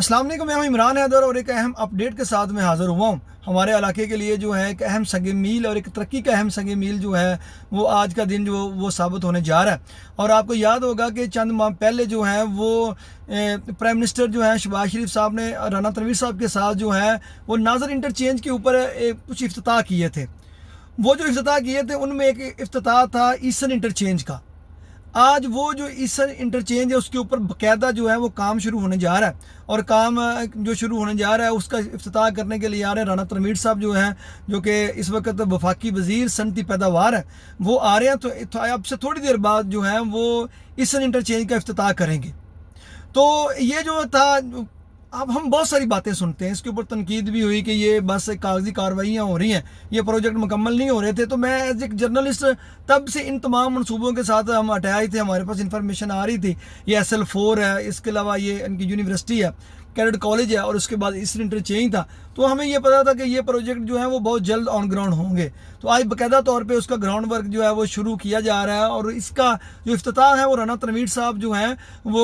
अस्सलाम वालेकुम, मैं हूं इमरान हैदर और एक अहम अपडेट के साथ मैं हाज़िर हुआ हूं। हमारे इलाके के लिए जो है एक अहम संग मील और एक तरक्की का अहम संग मील जो है वो आज का दिन जो वो साबित होने जा रहा है। और आपको याद होगा कि चंद माह पहले जो है वो प्राइम मिनिस्टर जो है शहबाज शरीफ साहब ने राना तनवीर साहब के साथ जो है वो नाज़र इंटरचेंज के ऊपर कुछ इफ्तिताह किए थे। वो जो इफ्तिताह किए थे उनमें एक इफ्तिताह था ईस्टर्न इंटरचेंज का। आज वो जो ईस्टर्न इंटरचेंज है उसके ऊपर बाकायदा जो है वो काम शुरू होने जा रहा है। और काम जो शुरू होने जा रहा है उसका इफ्तिताह करने के लिए आ रहे हैं राना तनवीर साहब जो हैं, जो कि इस वक्त वफाकी वज़ीर सनती पैदावार है, वो आ रहे हैं। तो अब से थोड़ी देर बाद जो है वो ईस्टर्न इंटरचेंज का इफ्तिताह करेंगे। तो ये जो था, अब हम बहुत सारी बातें सुनते हैं, इसके ऊपर तनकीद भी हुई कि ये बस कागजी कार्रवाइयाँ हो रही हैं, ये प्रोजेक्ट मुकम्मल नहीं हो रहे थे। तो मैं एज एक जर्नलिस्ट तब से इन तमाम मनसूबों के साथ हम अटैच थे, हमारे पास इंफॉर्मेशन आ रही थी। ये SL4 है, इसके अलावा ये इनकी यूनिवर्सिटी है, कैडेट कॉलेज है, और उसके बाद ईस्टर्न इंटरचेंज था। तो हमें ये पता था कि ये प्रोजेक्ट जो है वो बहुत जल्द ऑन ग्राउंड होंगे। तो आज बाकायदा तौर पे उसका ग्राउंड वर्क जो है वो शुरू किया जा रहा है और इसका जो इफ्तिताह है वो राना तनवीर साहब जो हैं वो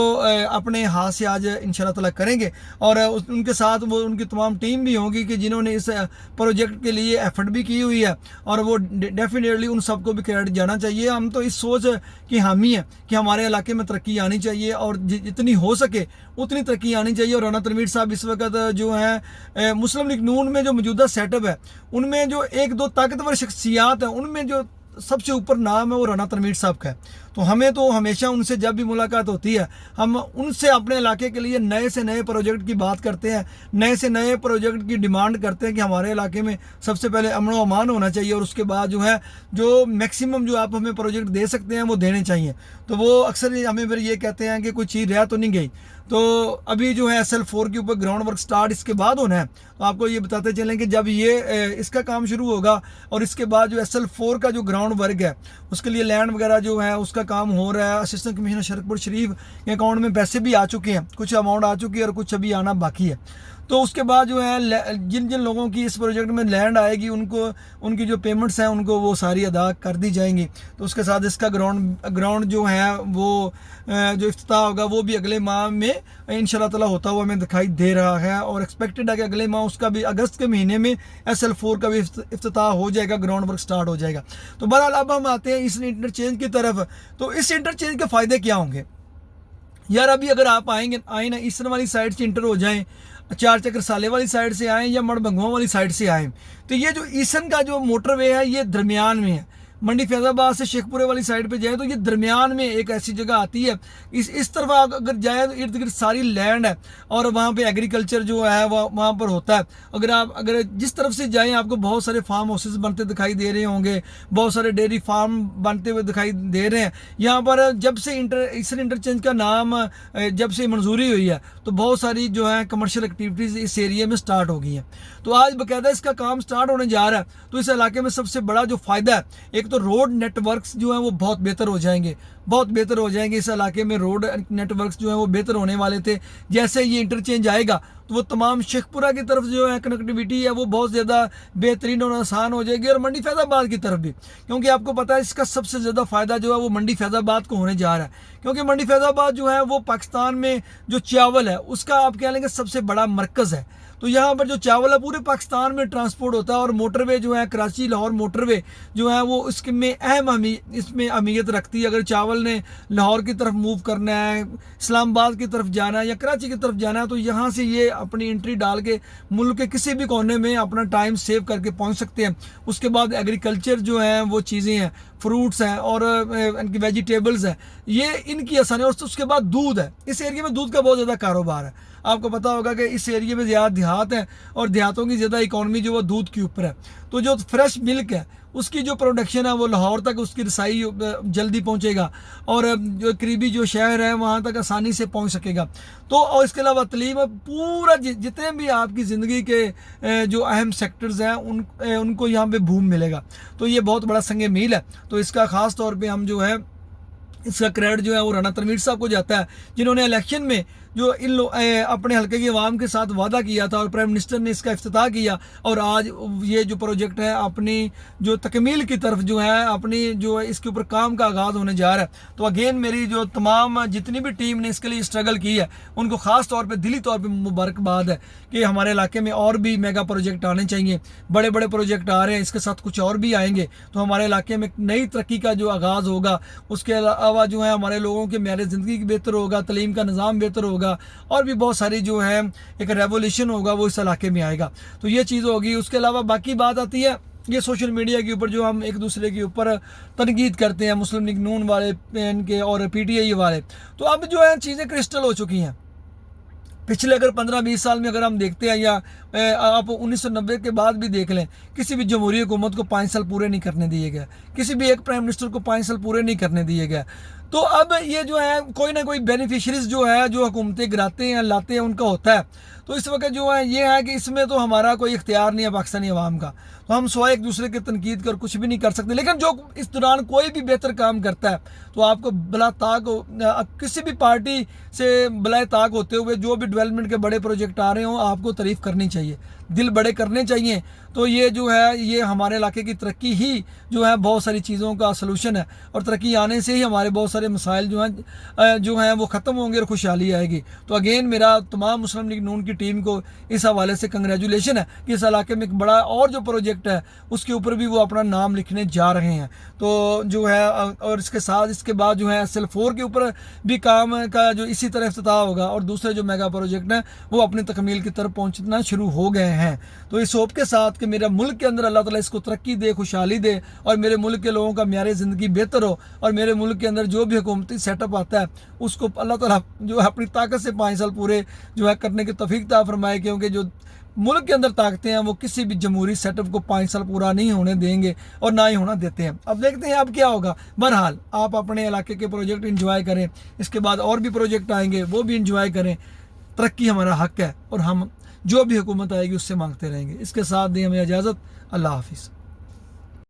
अपने हाथ से आज इंशाल्लाह ताला करेंगे। और उनके साथ वो उनकी तमाम टीम भी होगी कि जिन्होंने इस प्रोजेक्ट के लिए एफर्ट भी की हुई है, और वो डेफिनेटली उन सबको भी क्रेडिट जाना चाहिए। हम तो इस सोच की हामी है कि हमारे इलाके में तरक्की आनी चाहिए और जितनी हो सके उतनी तरक्की आनी चाहिए। और राना तनवीर साहब इस वक्त जो है मुस्लिम लीग नून में जो मौजूदा सेटअप है उनमें जो एक दो ताकतवर शख्सियात हैं उनमें जो सबसे ऊपर नाम है वो राना तनवीर साहब का है। तो हमें तो हमेशा उनसे जब भी मुलाकात होती है हम उनसे अपने इलाके के लिए नए से नए प्रोजेक्ट की बात करते हैं, नए से नए प्रोजेक्ट की डिमांड करते हैं कि हमारे इलाके में सबसे पहले अमन व अमान होना चाहिए और उसके बाद जो है जो मैक्सिमम जो आप हमें प्रोजेक्ट दे सकते हैं वो देने चाहिए। तो वो अक्सर हमें फिर ये कहते हैं कि कोई चीज़ रह तो नहीं गई। तो अभी जो है SL4 के ऊपर ग्राउंड वर्क स्टार्ट इसके बाद होना है। तो आपको ये बताते चलें कि जब ये इसका काम शुरू होगा और इसके बाद जो SL4 का जो ग्राउंड वर्क है उसके लिए लैंड वगैरह जो है उसका काम हो रहा है। असिस्टेंट कमिश्नर शरकपुर शरीफ के अकाउंट में पैसे भी आ चुके हैं, कुछ अमाउंट आ चुकी है और कुछ अभी आना बाकी है। तो उसके बाद जो है जिन जिन लोगों की इस प्रोजेक्ट में लैंड आएगी उनको उनकी जो पेमेंट्स हैं उनको वो सारी अदा कर दी जाएंगी। तो उसके साथ इसका ग्राउंड जो है वो जो इफ्तिताह होगा वो भी अगले माह में इंशाल्लाह ताला होता हुआ हमें दिखाई दे रहा है। और एक्सपेक्टेड है कि अगले माह उसका भी अगस्त के महीने में SL4 का भी इफ्तिताह हो जाएगा, ग्राउंड वर्क स्टार्ट हो जाएगा। तो बहरहाल अब हम आते हैं इस इंटरचेंज की तरफ। तो इस इंटरचेंज के फ़ायदे क्या होंगे यार? अभी अगर आप आए ना ईस्टर्न वाली साइड से इंटर हो जाएं, चार चक्कर साले वाली साइड से आएँ या मड़बंगवा वाली साइड से आएँ, तो ये जो ईस्टर्न का जो मोटरवे है ये दरमियान में है। मंडी फैज़ाबाद से शेखपुरे वाली साइड पे जाए तो ये दरमियान में एक ऐसी जगह आती है। इस तरफ अगर जाए तो इर्द गिर्द सारी लैंड है और वहाँ पे एग्रीकल्चर जो है वहाँ पर होता है। अगर जिस तरफ से जाएं आपको बहुत सारे फार्म हाउसेस बनते दिखाई दे रहे होंगे, बहुत सारे डेयरी फार्म बनते हुए दिखाई दे रहे हैं। यहाँ पर जब से ईस्टर्न इंटरचेंज का नाम जब से मंजूरी हुई है तो बहुत सारी जो है कमर्शियल एक्टिविटीज़ इस एरिया में स्टार्ट हो गई हैं। तो आज बाकायदा इसका काम स्टार्ट होने जा रहा है। तो इस इलाके में सबसे बड़ा जो फ़ायदा है, एक तो रोड नेटवर्क्स जो हैं वो बहुत बेहतर हो जाएंगे, बहुत बेहतर हो जाएंगे। इस इलाके में रोड नेटवर्क्स जो हैं वो बेहतर होने वाले थे। जैसे ये इंटरचेंज आएगा तो वो तमाम शेखपुरा की तरफ जो है कनेक्टिविटी है वो बहुत ज़्यादा बेहतरीन और आसान हो जाएगी, और मंडी फैज़ाबाद की तरफ भी, क्योंकि आपको पता है इसका सबसे ज़्यादा फ़ायदा जो है वो मंडी फैज़ाबाद को होने जा रहा है। क्योंकि मंडी फैज़ाबाद जो है वो पाकिस्तान में जो चावल है उसका आप कह लेंगे सबसे बड़ा मरकज़ है। तो यहाँ पर जो चावल है पूरे पाकिस्तान में ट्रांसपोर्ट होता है, और मोटरवे जो है कराची लाहौर मोटरवे जो है वो इसमें इसमें अहमियत रखती है। अगर चावल ने लाहौर की तरफ मूव करना है, इस्लामाबाद की तरफ जाना है या कराची की तरफ जाना है, तो यहाँ से ये अपनी एंट्री डाल के मुल्क के किसी भी कोने में अपना टाइम सेव करके पहुँच सकते हैं। उसके बाद एग्रीकल्चर जो है वो चीज़ें हैं, फ्रूट्स हैं और इनकी वेजिटेबल्स हैं, ये इनकी आसानी। और उसके बाद दूध है, इस एरिया में दूध का बहुत ज़्यादा कारोबार है। आपको पता होगा कि इस एरिया में ज़्यादा देहात हैं और देहातों की ज़्यादा इकॉनमी जो वो दूध के ऊपर है। तो जो फ्रेश मिल्क है उसकी जो प्रोडक्शन है वो लाहौर तक उसकी रसाई जल्दी पहुंचेगा और जो करीबी जो शहर है वहां तक आसानी से पहुंच सकेगा। तो और इसके अलावा तलीम पूरा जितने भी आपकी ज़िंदगी के जो अहम सेक्टर्स हैं उनको यहाँ पे बूम मिलेगा। तो ये बहुत बड़ा संग मील है। तो इसका ख़ास तौर पर हम जो है इसका क्रेडिट जो है वो राना तनवीर साहब को जाता है, जिन्होंने इलेक्शन में जो अपने हल्के की आवाम के साथ वादा किया था और प्राइम मिनिस्टर ने इसका इफ्तिताह किया और आज ये जो प्रोजेक्ट है अपनी जो तकमील की तरफ जो है अपनी जो इसके ऊपर काम का आगाज़ होने जा रहा है। तो अगेन मेरी जो तमाम जितनी भी टीम ने इसके लिए स्ट्रगल की है उनको ख़ास तौर पे दिली तौर पे मुबारकबाद है कि हमारे इलाके में और भी मेगा प्रोजेक्ट आने चाहिए। बड़े बड़े प्रोजेक्ट आ रहे हैं, इसके साथ कुछ और भी आएंगे तो हमारे इलाके में नई तरक्की का जो आगाज़ होगा। उसके अलावा जो है हमारे लोगों के मेयार ज़िंदगी बेहतर होगा, तलीम का निज़ाम बेहतर होगा और भी बहुत सारी जो है एक रेवोल्यूशन होगा वो इस इलाके में आएगा। तो ये चीज़ होगी। उसके अलावा बाकी बात आती है ये सोशल मीडिया के ऊपर जो हम एक दूसरे के ऊपर तनकीद करते हैं, मुस्लिम लीग नून वाले इनके और PTI वाले। तो अब जो है चीज़ें क्रिस्टल हो चुकी हैं। पिछले अगर 15-20 साल में अगर हम देखते हैं या आप 1990 के बाद भी देख लें, किसी भी जमहूरी हुकूमत को 5 साल पूरे नहीं करने दिए गए, किसी भी एक प्राइम मिनिस्टर को 5 साल पूरे नहीं करने दिए गए। तो अब ये जो है कोई ना कोई बेनिफिशरीज जो है जो हुकूमतें गिराते हैं लाते हैं उनका होता है। तो इस वक्त जो है ये है कि इसमें तो हमारा कोई इख्तियार नहीं है पाकिस्तानी अवाम का, तो हम स्वयं एक दूसरे की तनकीद कर कुछ भी नहीं कर सकते। लेकिन जो इस दौरान कोई भी बेहतर काम करता है तो आपको बला ताक किसी भी पार्टी से बलाए ताक होते हुए जो भी डेवलपमेंट के बड़े प्रोजेक्ट आ रहे हों आपको तारीफ़ करनी चाहिए, दिल बड़े करने चाहिए। तो ये जो है ये हमारे इलाके की तरक्की ही जो है बहुत सारी चीज़ों का सलूशन है और तरक्की आने से ही हमारे बहुत सारे मसाइल जो हैं वो ख़त्म होंगे और खुशहाली आएगी। तो अगेन मेरा तमाम मुस्लिम लीग नून की टीम को इस हवाले से कंग्रेचुलेशन है कि इस इलाके में एक बड़ा और जो प्रोजेक्ट है उसके ऊपर भी वो अपना नाम लिखने जा रहे हैं। तो जो है और इसके साथ इसके बाद जो है SL4 के ऊपर भी काम का जो इसी तरह इफ्तिताह होगा और दूसरे जो मेगा प्रोजेक्ट हैं वो अपनी तकमील की तरफ पहुँचना शुरू हो गए हैं। तो इस होप के साथ कि मेरे मुल्क के अंदर अल्लाह ताला इसको तरक्की दे, खुशहाली दे और मेरे मुल्क के लोगों का म्यार ज़िंदगी बेहतर हो और मेरे मुल्क के अंदर जो भी हुकूमती सेटअप आता है उसको अल्लाह ताला जो है अपनी ताकत से 5 साल पूरे जो है करने की तौफीक अता फरमाए। क्योंकि जो मुल्क के अंदर ताकतें हैं वो किसी भी जमहूरी सेटअप को 5 साल पूरा नहीं होने देंगे और ना ही होना देते हैं। अब देखते हैं अब क्या होगा। बहरहाल आप अपने इलाके के प्रोजेक्ट इंजॉय करें, इसके बाद और भी प्रोजेक्ट आएंगे वो भी इंजॉय करें। तरक्की हमारा हक है और हम जो भी हुकूमत आएगी उससे मांगते रहेंगे। इसके साथ दें हमें इजाज़त। अल्लाह हाफिज़।